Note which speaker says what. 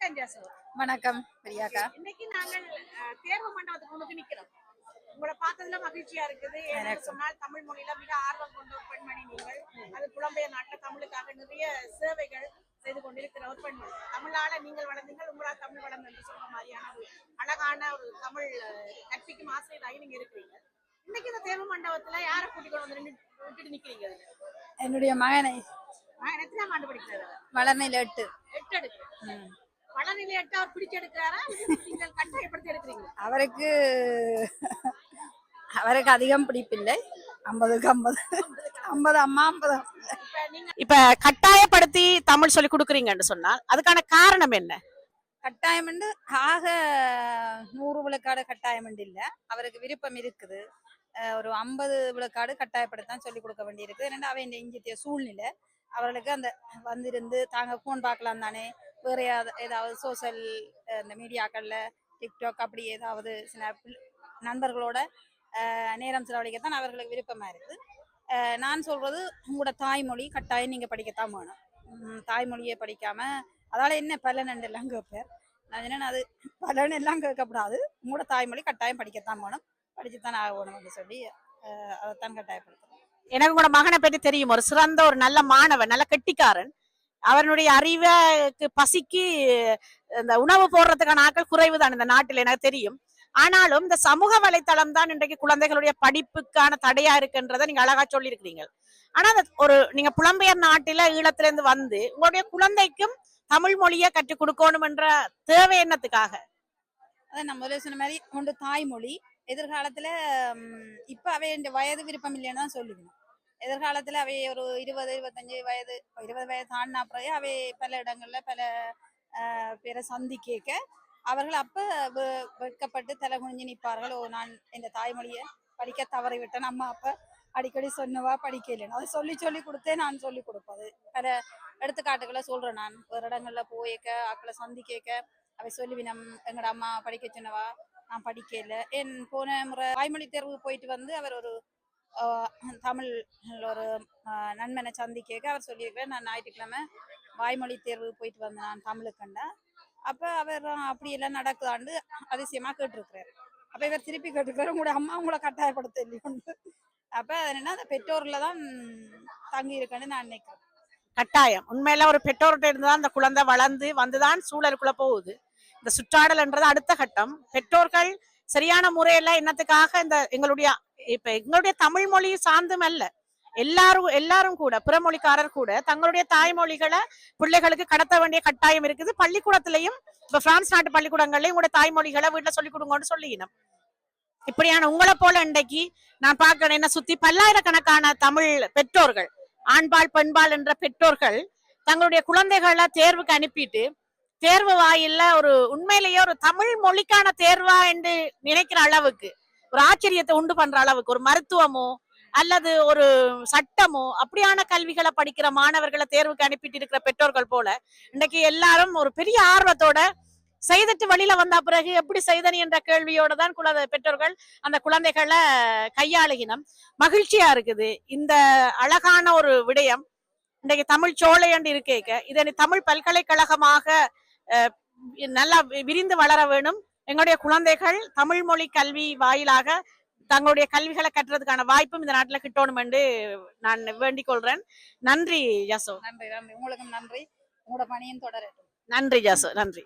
Speaker 1: வணக்கம் ஜாசு.
Speaker 2: வணக்கம் பிரியாக்கா.
Speaker 1: இன்னைக்கு நாங்கள் தேர்வு மண்டபத்துக்கு முன்னுக்கு நிக்கிறோம். உங்களை பார்த்ததுல மகிழ்ச்சியா இருக்குது. ஏன்னு சொன்னால் தமிழ் மொழியில மிக ஆர்வம் கொண்ட ஒரு பெண்மணி நீங்கள். அது புலம்பெயர் நாட்டுல தமிழுக்காக நிறைய சேவைகள் செய்து கொண்டிருக்கிற ஒரு பெண்மணி. தமிழால நீங்கள் வளர்ந்தீங்கள், உங்களால் தமிழ் வளர்ந்து என்று சொல்ற மாதிரியான ஒரு அழகான ஒரு தமிழ் கற்பிக்கும் ஆசிரியராகி நீங்க இருக்கிறீங்க. இன்னைக்கு இந்த தேர்வு மண்டபத்துல யாரை கூட்டிக் கொண்டு வந்து விட்டுட்டு நிக்கிறீங்க?
Speaker 2: என்னுடைய மகனை.
Speaker 1: எத்தனாம் ஆண்டு படிக்கிறாரு?
Speaker 2: வளர்நிலை 8
Speaker 1: எடுக்கிறேன். வளர்நிலை 8 அவர் பிடிச்சு எடுக்கிறாரா, நீங்கள் கட்டாயப்படுத்தி எடுக்கிறீங்க?
Speaker 2: அவருக்கு அதிகம் பிடிப்பில்லை. 50க்கு 50 50 அம்மா 50.
Speaker 1: இப்ப கட்டாயப்படுத்தி தமிழ் சொல்லி கொடுக்குறீங்கன்னு சொன்னால் அதுக்கான காரணம் என்ன?
Speaker 2: கட்டாயம் ஆக 100 விழுக்காடு கட்டாயம் இல்ல. அவருக்கு விருப்பம் இருக்குது. ஒரு 50 விழுக்காடு கட்டாயப்படுத்தான் சொல்லி கொடுக்க வேண்டியிருக்கு. ஏன்னா அவன் இங்கிய சூழ்நிலை அவர்களுக்கு அந்த வந்திருந்து தாங்க போன் பார்க்கலாம் தானே, வேற ஏதாவது சோசியல் இந்த மீடியாக்கள்ல டிக்டாக் அப்படி ஏதாவது சில நண்பர்களோட நேரம் செலவழிக்கத்தான் அவர்களுக்கு விருப்பமா இருக்குது. நான் சொல்றது உங்களோட தாய்மொழி கட்டாயம் நீங்க படிக்கத்தான் வேணும். தாய்மொழியை படிக்காம அதால என்ன பலன் எல்லாம் கேட்பேன். நான் என்ன அது பலன் எல்லாம் கேட்கக்கூடாது. உங்களோட தாய்மொழி கட்டாயம் படிக்கத்தான் வேணும், படிச்சுத்தான் ஆக வேணும்னு சொல்லி அதைத்தான் கட்டாயப்படுத்துறேன்.
Speaker 1: எனக்கு கூட மகனை பற்றி தெரியும். ஒரு சிறந்த ஒரு நல்ல மாணவன், நல்ல கெட்டிக்காரன். அவனுடைய அறிவுக்கு பசிக்கு இந்த உணவு போடுறதுக்கான ஆட்கள் குறைவு தான் இந்த நாட்டில், எனக்கு தெரியும். ஆனாலும் இந்த சமூக வலைத்தளம் தான் இன்றைக்கு குழந்தைகளுடைய படிப்புக்கான தடையா இருக்குன்றதை நீங்க அழகா சொல்லியிருக்கிறீங்க. ஆனா ஒரு நீங்க புலம்பெயர் நாட்டில ஈழத்துல இருந்து வந்து உங்களுடைய குழந்தைக்கும் தமிழ் மொழியை கற்றுக் கொடுக்கணும் என்ற தேவை என்னத்துக்காக?
Speaker 2: அதான் நம்ம முதல்ல சொன்ன மாதிரி கொண்டு தாய்மொழி எதிர்காலத்துல இப்ப அவை இந்த வயது விருப்பம் இல்லைன்னு தான் சொல்லிக்கணும். எதிர்காலத்துல அவை ஒரு 20-25 வயது 20 வயது தாண்டின பிறகு அவை பல இடங்கள்ல பல பேரை சந்திக்க அவர்கள் அப்ப வெட்கப்பட்டு தலை குனிஞ்சு நிற்பார்கள். நான் இந்த தாய்மொழியை படிக்க தவறிவிட்டேன், அம்மா அப்ப அடிக்கடி சொன்னவா படிக்க இல்லைன்னு அதை சொல்லி கொடுத்தே நான் சொல்லி கொடுப்பது. பல எடுத்துக்காட்டுகளை சொல்றேன். நான் ஒரு இடங்கள்ல போய்க்க ஆக்களை சந்திக்க அவை சொல்லுவினம், எங்கட அம்மா படிக்க சொன்னவா நான் படிக்க இல்லை. என் போன முறை வாய்மொழி தேர்வு போயிட்டு வந்து அவர் ஒரு தமிழ் ஒரு நண்பனை சந்திக்க அவர் சொல்லியிருக்கிறேன், நான் ஞாயிற்றுக்கிழமை வாய்மொழி தேர்வு போயிட்டு வந்தேன் நான் தமிழுக்கண்டா. அப்ப அவர் அப்படியெல்லாம் நடக்குதாண்டு அதிசயமா கேட்டிருக்கிறார். அப்ப இவர் திருப்பி கேட்டிருக்காரு, உங்களோட அம்மா உங்களை கட்டாயப்படுத்த இல்லையோன்னு. அப்ப என்னன்னா அந்த பெற்றோர்ல தான் தங்கி இருக்குன்னு நான் நினைக்கிறேன்.
Speaker 1: கட்டாயம் உண்மையில ஒரு பெற்றோர்கிட்ட இருந்துதான் அந்த குழந்தை வளர்ந்து வந்துதான் சூழலுக்குள்ள போகுது. இந்த சுற்றாடல் என்றது அடுத்த கட்டம். பெற்றோர்கள் சரியான முறையில என்னத்துக்காக இந்த எங்களுடைய தமிழ் மொழி சார்ந்தும் அல்ல, எல்லாரும் கூட பிறமொழிக்காரர் கூட தங்களுடைய தாய்மொழிகளை பிள்ளைகளுக்கு கடத்த வேண்டிய கட்டாயம் இருக்குது. பள்ளிக்கூடத்திலையும் இப்ப பிரான்ஸ் நாட்டு பள்ளிக்கூடங்கள்லயும் கூட தாய்மொழிகளை வீட்டுல சொல்லிக் கொடுங்கன்னு சொல்லிக்கணும். இப்படியான உங்களை போல இன்றைக்கு நான் பார்க்கிறேன், என்ன சுத்தி பல்லாயிரக்கணக்கான தமிழ் பெற்றோர்கள், ஆண்பால் பெண்பால் என்ற பெற்றோர்கள் தங்களுடைய குழந்தைகளை தேர்வுக்கு அனுப்பிட்டு தேர்வு வாயில்ல ஒரு உண்மையிலேயே ஒரு தமிழ் மொழிக்கான தேர்வா என்று நினைக்கிற அளவுக்கு ஒரு ஆச்சரியத்தை உண்டு பண்ற அளவுக்கு ஒரு மருத்துவமோ அல்லது ஒரு சட்டமோ அப்படியான கல்விகளை படிக்கிற மாணவர்களை தேர்வுக்கு அனுப்பிட்டு இருக்கிற பெற்றோர்கள் போல இன்னைக்கு எல்லாரும் ஒரு பெரிய ஆர்வத்தோட செய்துட்டு வெளியில வந்த பிறகு எப்படி செய்தனி என்ற கேள்வியோட தான் பெற்றோர்கள் அந்த குழந்தைகளை கையாளுகினம். மகிழ்ச்சியா இருக்குது. இந்த அழகான ஒரு விடயம் இன்றைக்கு தமிழ் சோலை என்று இருக்கேக்க இதனை தமிழ் பல்கலைக்கழகமாக நல்லா விரிந்து வளர வேணும். எங்களுடைய குழந்தைகள் தமிழ் மொழி கல்வி வாயிலாக தங்களுடைய கல்விகளை கட்டுறதுக்கான வாய்ப்பும் இந்த நாட்டுல கிட்டணும் என்று நான் வேண்டிக் கொள்றேன். நன்றி ஜாசோ.
Speaker 2: நன்றி. உங்களுக்கும் நன்றி. உங்களோட பணியும் தொடரட்டும்.
Speaker 1: நன்றி ஜாசோ. நன்றி.